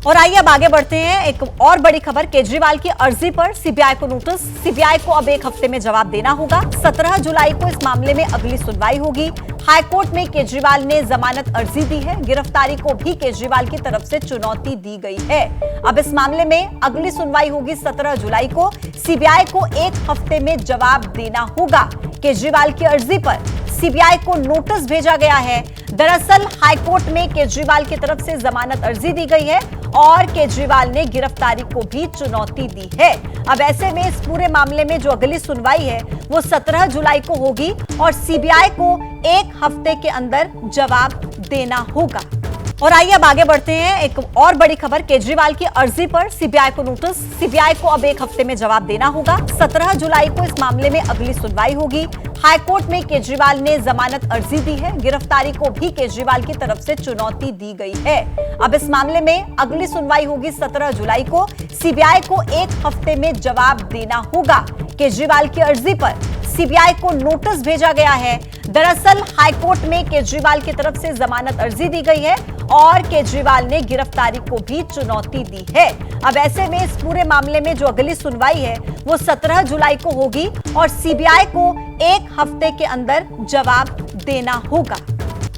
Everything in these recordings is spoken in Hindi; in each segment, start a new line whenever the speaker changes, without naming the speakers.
और आइए अब आगे बढ़ते हैं। एक और बड़ी खबर, केजरीवाल की अर्जी पर सीबीआई को नोटिस। सीबीआई को अब एक हफ्ते में जवाब देना होगा। 17 जुलाई को इस मामले में अगली सुनवाई होगी। हाईकोर्ट में केजरीवाल ने जमानत अर्जी दी है। गिरफ्तारी को भी केजरीवाल की तरफ से चुनौती दी गई है। अब इस मामले में अगली सुनवाई होगी 17 जुलाई को। सीबीआई को एक हफ्ते में जवाब देना होगा। केजरीवाल की अर्जी पर सीबीआई को नोटिस भेजा गया है। दरअसल हाईकोर्ट में केजरीवाल की तरफ से जमानत अर्जी दी गई है और केजरीवाल ने गिरफ्तारी को भी चुनौती दी है। अब ऐसे में इस पूरे मामले में जो अगली सुनवाई है वो 17 जुलाई को होगी और सीबीआई को एक हफ्ते के अंदर जवाब देना होगा। और आइए अब आगे बढ़ते हैं। एक और बड़ी खबर, केजरीवाल की अर्जी पर सीबीआई को नोटिस। सीबीआई को अब एक हफ्ते में जवाब देना होगा। 17 जुलाई को इस मामले में अगली सुनवाई होगी। हाईकोर्ट में केजरीवाल ने जमानत अर्जी दी है। गिरफ्तारी को भी केजरीवाल की तरफ से चुनौती दी गई है। अब इस मामले में अगली सुनवाई होगी 17 जुलाई को। सीबीआई को एक हफ्ते में जवाब देना होगा। केजरीवाल की अर्जी पर सीबीआई को नोटिस भेजा गया है। दरअसल हाईकोर्ट में केजरीवाल की तरफ से जमानत अर्जी दी गई है और केजरीवाल ने गिरफ्तारी को भी चुनौती दी है। अब ऐसे में इस पूरे मामले में जो अगली सुनवाई है वो 17 जुलाई को होगी और सीबीआई को एक हफ्ते के अंदर जवाब देना होगा।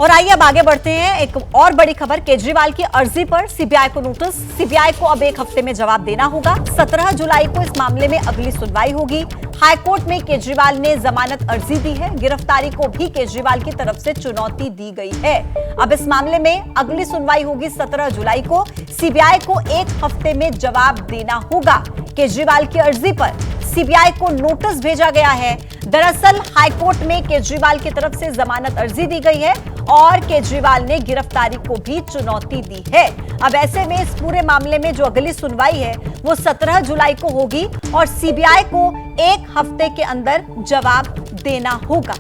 और आइए अब आगे बढ़ते हैं। एक और बड़ी खबर, केजरीवाल की अर्जी पर सीबीआई को नोटिस। सीबीआई को अब एक हफ्ते में जवाब देना होगा। 17 जुलाई को इस मामले में अगली सुनवाई होगी। हाईकोर्ट में केजरीवाल ने जमानत अर्जी दी है। गिरफ्तारी को भी केजरीवाल की तरफ से चुनौती दी गई है। अब इस मामले में अगली सुनवाई होगी 17 जुलाई को। सीबीआई को एक हफ्ते में जवाब देना होगा। केजरीवाल की अर्जी पर सीबीआई को नोटिस भेजा गया है। दरअसल हाईकोर्ट में केजरीवाल की तरफ से जमानत अर्जी दी गई है और केजरीवाल ने गिरफ्तारी को भी चुनौती दी है। अब ऐसे में इस पूरे मामले में जो अगली सुनवाई है वो 17 जुलाई को होगी और सीबीआई को एक हफ्ते के अंदर जवाब देना होगा।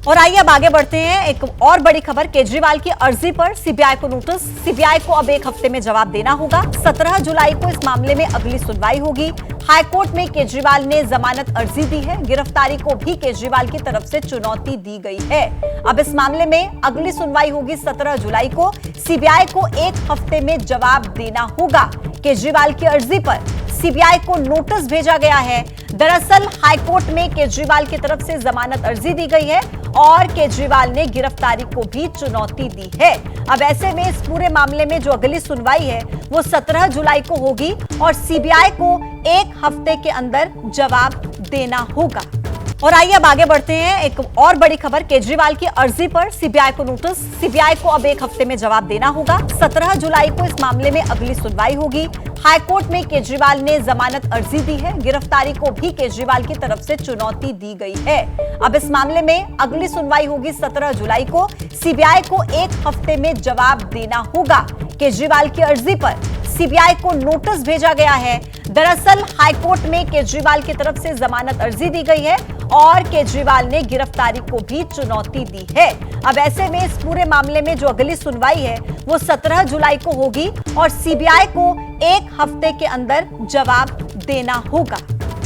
और आइए अब आगे बढ़ते हैं। एक और बड़ी खबर, केजरीवाल की अर्जी पर सीबीआई को नोटिस। सीबीआई को अब एक हफ्ते में जवाब देना होगा। 17 जुलाई को इस मामले में अगली सुनवाई होगी। हाईकोर्ट में केजरीवाल ने जमानत अर्जी दी है। गिरफ्तारी को भी केजरीवाल की तरफ से चुनौती दी गई है। अब इस मामले में अगली सुनवाई होगी 17 जुलाई को। सीबीआई को एक हफ्ते में जवाब देना होगा। केजरीवाल की अर्जी पर सीबीआई को नोटिस भेजा गया है। दरअसल हाईकोर्ट में केजरीवाल की तरफ से जमानत अर्जी दी गई है और केजरीवाल ने गिरफ्तारी को भी चुनौती दी है। अब ऐसे में इस पूरे मामले में जो अगली सुनवाई है वो 17 जुलाई को होगी और सीबीआई को एक हफ्ते के अंदर जवाब देना होगा। और आइए अब आगे बढ़ते हैं। एक और बड़ी खबर, केजरीवाल की अर्जी पर सीबीआई को नोटिस। सीबीआई को अब एक हफ्ते में जवाब देना होगा। 17 जुलाई को इस मामले में अगली सुनवाई होगी। हाईकोर्ट में केजरीवाल ने जमानत अर्जी दी है। गिरफ्तारी को भी केजरीवाल की तरफ से चुनौती दी गई है। अब इस मामले में अगली सुनवाई होगी 17 जुलाई को। सीबीआई को एक हफ्ते में जवाब देना होगा। केजरीवाल की अर्जी पर सीबीआई को नोटिस भेजा गया है। दरअसल हाईकोर्ट में केजरीवाल की तरफ से जमानत अर्जी दी गई है और केजरीवाल ने गिरफ्तारी को भी चुनौती दी है। अब ऐसे में इस पूरे मामले में जो अगली सुनवाई है वो 17 जुलाई को होगी और सीबीआई को एक हफ्ते के अंदर जवाब देना होगा।